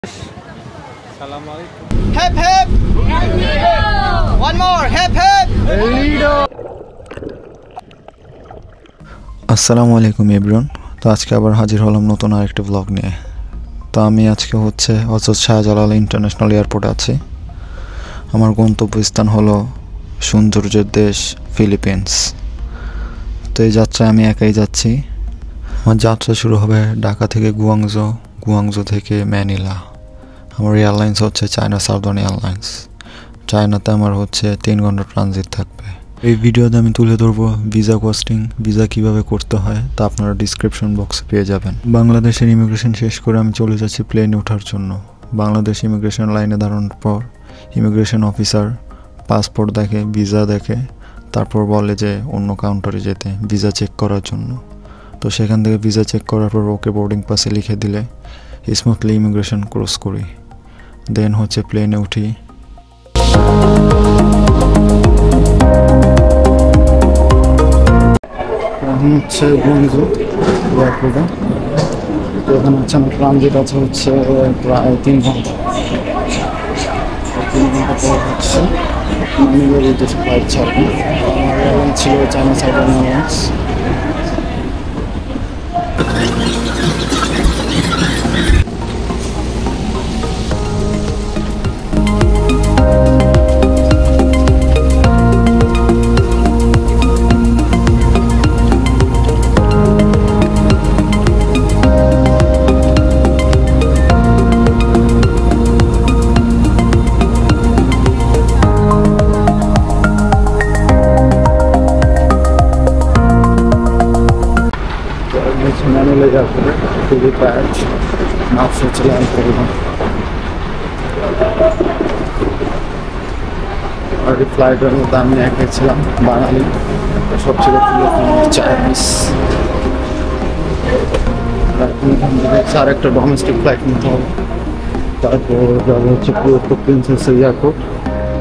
Assalamualaikum. Hep hep. One more. Hep hep. আসসালামু আলাইকুম everyone. তো আজকে আবার হাজির হলাম নতুন আরেকটা ব্লগ নিয়ে। তো আমি আজকে হজরত শাহজালাল ইন্টারন্যাশনাল এয়ারপোর্টে আছি। আমার গন্তব্যস্থান হলো সৌন্দর্যের দেশ ফিলিপিন্স। তো এই যাত্রায় আমি একাই যাচ্ছি। আমার যাত্রা শুরু হবে ঢাকা থেকে গুয়াংজো থেকে ম্যানিলা। আমার এয়ারলাইন্স হচ্ছে চায়না সাউদার্ন এয়ারলাইন্স। চায়নাতে আমার 3 ঘন্টা ট্রানজিট থাকবে। এই ভিডিওতে আমি তুলে ধরবো ভিসা কস্টিং, ভিসা কিভাবে করতে হয় তা আপনারা ডিসক্রিপশন বক্সে পেয়ে যাবেন। বাংলাদেশের ইমিগ্রেশন শেষ করে আমি চলে যাচ্ছি প্লেনে ওঠার জন্য। বাংলাদেশ ইমিগ্রেশন লাইনে দাঁড়ানোর পর ইমিগ্রেশন অফিসার পাসপোর্ট দেখে, ভিসা দেখে, তারপর বলে যে অন্য কাউন্টারে যেতে ভিসা চেক করার জন্য। তো সেখান থেকে ভিসা চেক করার পর ওকে বোর্ডিং পাসে লিখে দিলে স্মুথলি ইমিগ্রেশন ক্রস করি। দেন প্লেনে উঠি। গুয়াংজো এয়ারপোর্টে। তো এখানে আমার ট্রানজিট আছে প্রায় 3 ঘন্টা। 3 ঘন্টা পর ম্যানিলার উদ্দেশ্যে ফ্লাইট ছাড়বে। আমার এয়ারলাইন ছিল চায়না সাউদার্ন এয়ারলাইন্স। ম্যানিলা এয়ারপোর্টে খুবই টায়ার্ড, নার্ভস হচ্ছে ল্যান্ড করলাম। আর এই ফ্লাইটের মধ্যে আমি একাই ছিলাম, বাঙালি, সব ছিল চাইনিজ। আর একটা ডোমেস্টিক ফ্লাইট নিতে হবে। তারপর যাবো পুয়ের্তো প্রিন্সেসা এয়ারপোর্ট,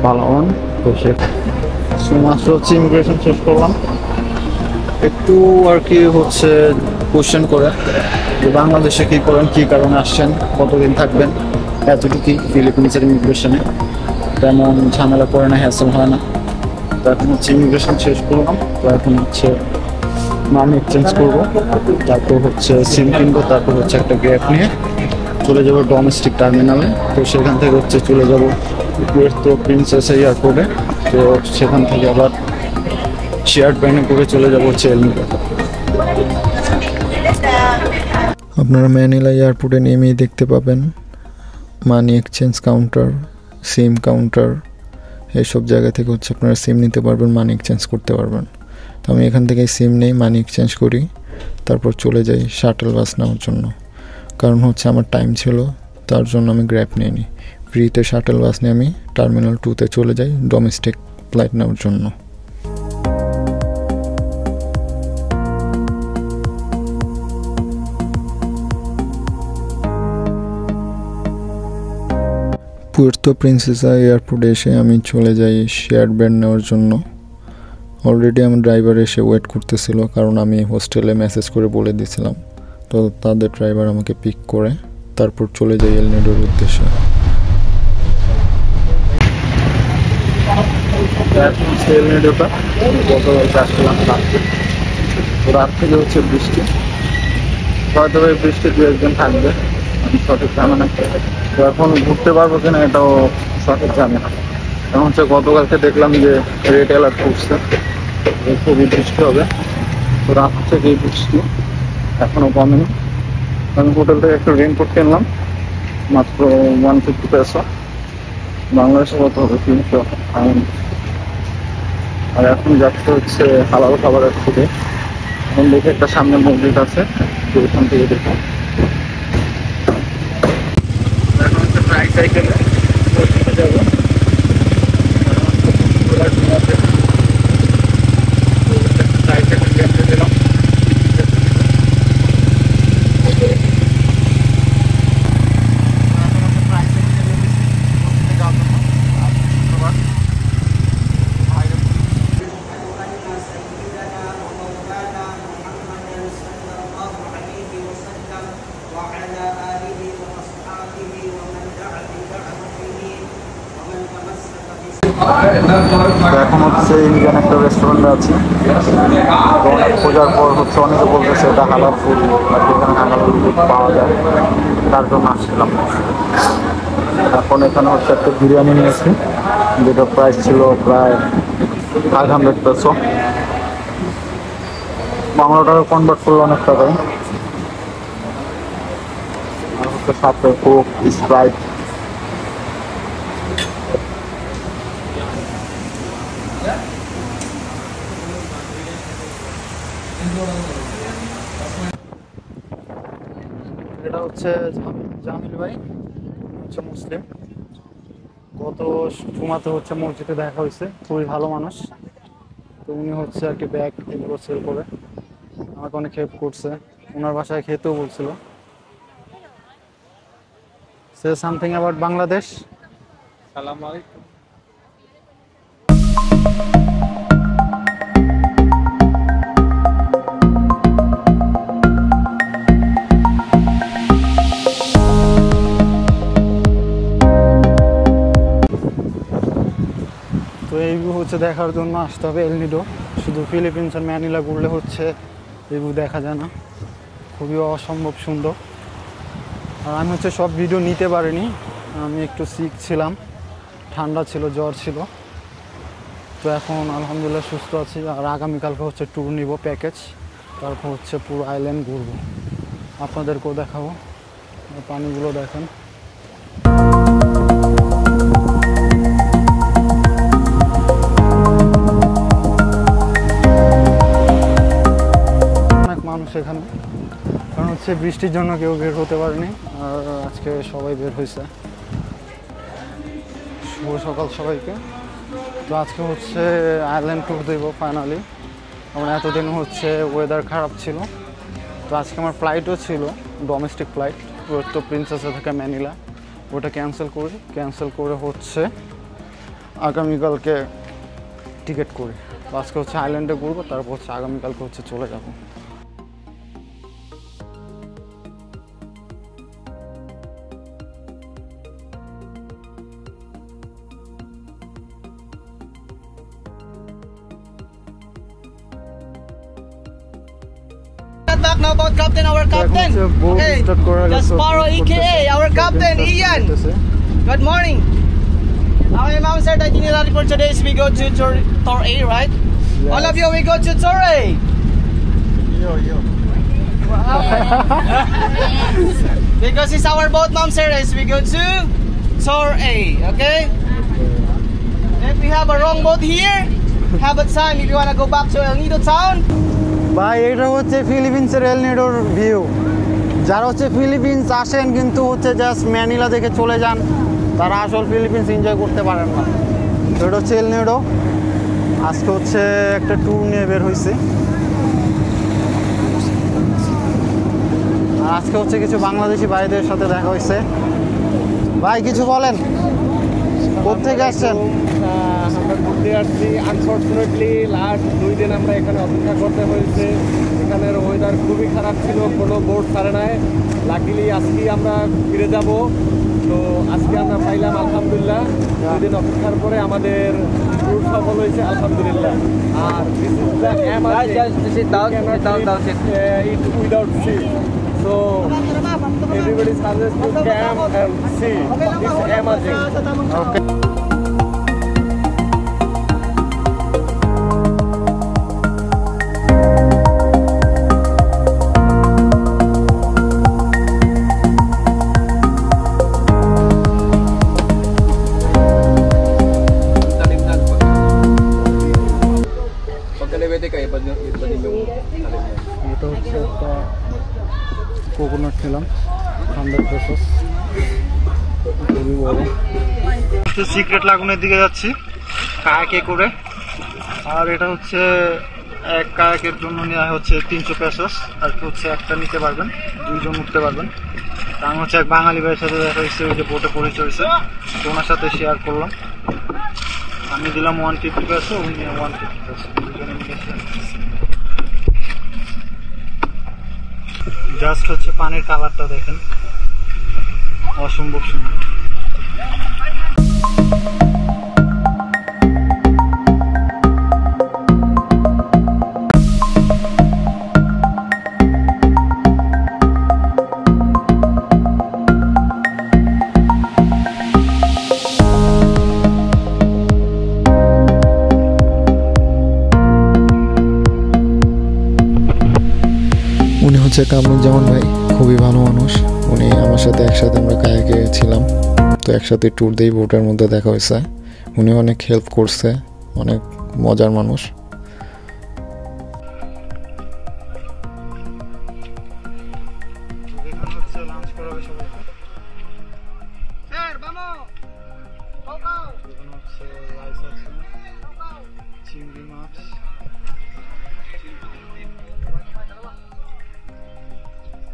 পালাওয়ান। তো মাত্র ইমিগ্রেশন শেষ করলাম। একটু আর কি কোশ্চেন করে যে বাংলাদেশে কী করেন, কী কারণে আসছেন, কতদিন থাকবেন, এতটুকুই ফিলিপিন্সের ইমিগ্রেশনে। তেমন ঝামেলা করে না, হ্যাসেল হয় না। তো এখন ইমিগ্রেশন শেষ করলাম। তো এখন মানি এক্সচেঞ্জ করবো, তারপর সিম কিনবো, তারপর একটা গ্যাপ নিয়ে চলে যাবো ডোমেস্টিক টার্মিনালে। তো সেখান থেকে চলে যাবো পুয়ের্তো প্রিন্সেসা এয়ারপোর্টে। তো সেখান থেকে আবার শেয়ার্ড প্লেনে করে চলে যাবো এলমিরা। আপনারা ম্যানিলা এয়ারপোর্টে নেমেই দেখতে পাবেন মানি এক্সচেঞ্জ কাউন্টার, সিম কাউন্টার, এইসব জায়গা থেকে আপনারা সিম নিতে পারবেন, মানি এক্সচেঞ্জ করতে পারবেন। তো আমি এখান থেকে সিম নেই, মানি এক্সচেঞ্জ করি, তারপর চলে যাই শাটল বাস নেওয়ার জন্য। কারণ আমার টাইম ছিল, তার জন্য আমি গ্র্যাব নিইনি। ফ্রিতে শাটল বাস নিয়ে আমি টার্মিনাল 2-তে চলে যাই ডোমেস্টিক ফ্লাইট নেওয়ার জন্য। পুয়ের্তো প্রিন্সেসা এয়ারপোর্টে এসে আমি চলে যাই শেয়ার্ড ব্যান্ড নেওয়ার জন্য। অলরেডি আমার ড্রাইভার এসে ওয়েট করতেছিল, কারণ আমি হোস্টেলে মেসেজ করে বলে দিয়েছিলাম। তো তাদের ড্রাইভার আমাকে পিক করে তারপর চলে যাই এলনিডোর উদ্দেশ্যে। এলনিডোটা আসছিলাম রাত থেকে বৃষ্টি, হয়তো বৃষ্টি 2-1 দিন থাকবে, সঠিক জানা না। তো এখন ঘুরতে পারবো কিনা এটাও সঠিক জানি না। এখন গতকালকে দেখলাম যে রেড অ্যালার্ট করছে, খুবই বৃষ্টি হবে। তো রাত থেকে এই বৃষ্টি এখনো কমেনি। আমি হোটেল থেকে একটু রেইনকোট কিনলাম, মাত্র 150 পেসো, বাংলাদেশে কত হবে 300। আর এখন যাচ্ছে হালাল খাবারের থেকে। এখন দেখে একটা সামনে মসজিদ আছে, ওইখান থেকে দেখুন। ট্রাইসাইকেলে যাবো। وعلى آله وأصحابه ومن এখন হচ্ছে ইন্ডিয়ান একটা রেস্টুরেন্টে আছি। তো অনেক খোঁজার পর হচ্ছে অনেকে বলতেছে এটা হালাল ফুড, আর যেখানে হালাল ফুড পাওয়া যায় তার জন্য আসছিলাম। এখন এখানে হচ্ছে একটা বিরিয়ানি নিয়েছি, যেটার প্রাইস ছিল প্রায় 500 পেসো। বাংলা টাকা কনভার্ট করলে অনেক টাকায়। আর হচ্ছে সাথে কোক, স্প্রাইট। এটা হচ্ছে জামিল ভাই, হচ্ছে মুসলিম। গত জুমাতে হচ্ছে মসজিদে দেখা হয়েছে, খুবই ভালো মানুষ। তো উনি হচ্ছে আর কি ব্যাগ এগুলো সেল করে, আমাকে অনেক হেল্প করছে। ওনার বাসায় খেতেও বলছিল। Say something about Bangladesh. Assalamu alaikum. তো এইগুলো হচ্ছে দেখার জন্য আসতে হবে এল নিডো। শুধু ফিলিপিন্স আর ম্যানিলা ঘুরলে হচ্ছে এগুলো দেখা যায় না, খুবই অসম্ভব সুন্দর। আর আমি হচ্ছে সব ভিডিও নিতে পারিনি, আমি একটু সিক ছিলাম, ঠান্ডা ছিল, জ্বর ছিল। তো এখন আলহামদুলিল্লাহ সুস্থ আছি। আর আগামীকালকে হচ্ছে ট্যুর নিব প্যাকেজ, তারপর হচ্ছে পুরো আইল্যান্ড ঘুরবো, আপনাদেরকেও দেখাবো। পানিগুলো দেখেন। অনেক মানুষ এখানে, কারণ হচ্ছে বৃষ্টির জন্য কেউ বের হতে পারেনি, আর আজকে সবাই বের হয়েছে। শুভ সকাল সবাইকে। তো আজকে হচ্ছে আইল্যান্ড ট্যুর দেবো ফাইনালি। আমার এতদিন হচ্ছে ওয়েদার খারাপ ছিল, তো আজকে আমার ফ্লাইটও ছিল ডোমেস্টিক ফ্লাইট, তো প্রিন্সেসা থেকে ম্যানিলা। ওটা ক্যান্সেল করে হচ্ছে আগামীকালকে টিকিট করি। তো আজকে হচ্ছে আইল্যান্ডে ঘুরবো, তারপর হচ্ছে আগামীকালকে হচ্ছে চলে যাবো। Back now about captain, our captain. Okay, Gasparo, aka our captain, Ian. Good morning. Our mom said that itinerary for today is we go to Tor A, right? Yes. All of you, we go to Tor A. Yo. Because it's our boat, mom said we go to Tor A, okay? If we have a wrong boat here, have a time if you want to go back to El Nido town. ভাই এটা হচ্ছে ফিলিপিন্সের এল নিডোর view. যারা হচ্ছে Philippines আসেন কিন্তু হচ্ছে just Manila দেখে চলে যান, তারা আসল ফিলিপিন্স এনজয় করতে পারেন না। তো এটা হচ্ছে এল নিডো। আজকে হচ্ছে একটা ট্যুর নিয়ে বের হয়েছে। আর আজকে হচ্ছে কিছু বাংলাদেশি ভাইদের সাথে দেখা হয়েছে। ভাই কিছু বলেন, কোথেকে আসছেন? আমরা ঘুরতে আসছি। আনফর্চুনেটলি লাস্ট 2 দিন আমরা এখানে অপেক্ষা করতে হয়েছে। এখানের ওয়েদার খুবই খারাপ ছিল, কোনো বোট ছাড়ে নাই। লাকিলি আজকেই আমরা ফিরে যাব। তো আজকে আমরা পাইলাম আলহামদুলিল্লাহ। 2 দিন অপেক্ষার পরে আমাদের ট্যুর সফল হয়েছে আলহামদুলিল্লাহ। আর this is the it without sea. So everybody suggests to camp and see. It's amazing. Okay. এটা হচ্ছে একটা কোকোনাট খেলাম 100 পেসোস, খুবই বড়। সিক্রেট লাগুনের দিকে যাচ্ছি কায়াকে করে। আর এটা হচ্ছে এক কায়াকের জন্য নেওয়া হচ্ছে 300 পেসোস, আর হচ্ছে একটা নিতে পারবেন, 2 জন উঠতে পারবেন। আমি হচ্ছে এক বাঙালি ভাইয়ের সাথে দেখা হয়েছে, ওই যে বোটে পরিচয় হয়েছে, তো ওনার সাথে শেয়ার করলাম। আমি দিলাম 150 পেসো, উনি 150 পেসো, দুজনে নিয়েছে। জাস্ট হচ্ছে পানির কালারটা দেখেন, অসম্ভব সুন্দর। হচ্ছে কামরুজ্জামান ভাই, খুবই ভালো মানুষ। উনি আমার সাথে একসাথে আমরা কায়াকে ছিলাম, তো একসাথে ট্যুর দিই, বোটের মধ্যে দেখা হয়েছে। উনি অনেক হেল্প করছে, অনেক মজার মানুষ। Sir, vamos. Go, go. চিংড়ি মাছ,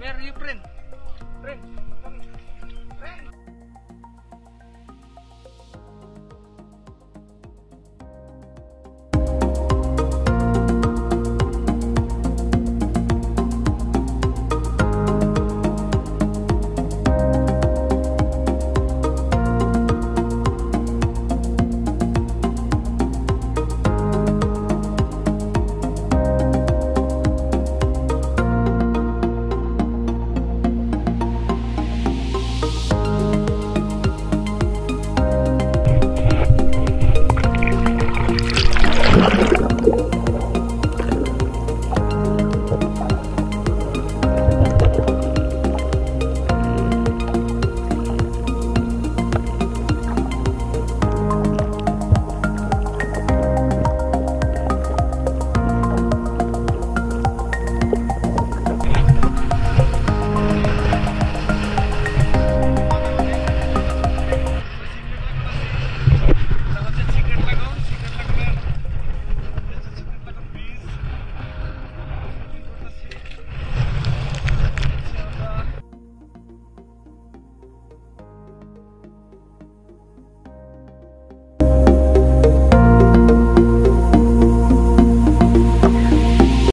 Where you print? Print.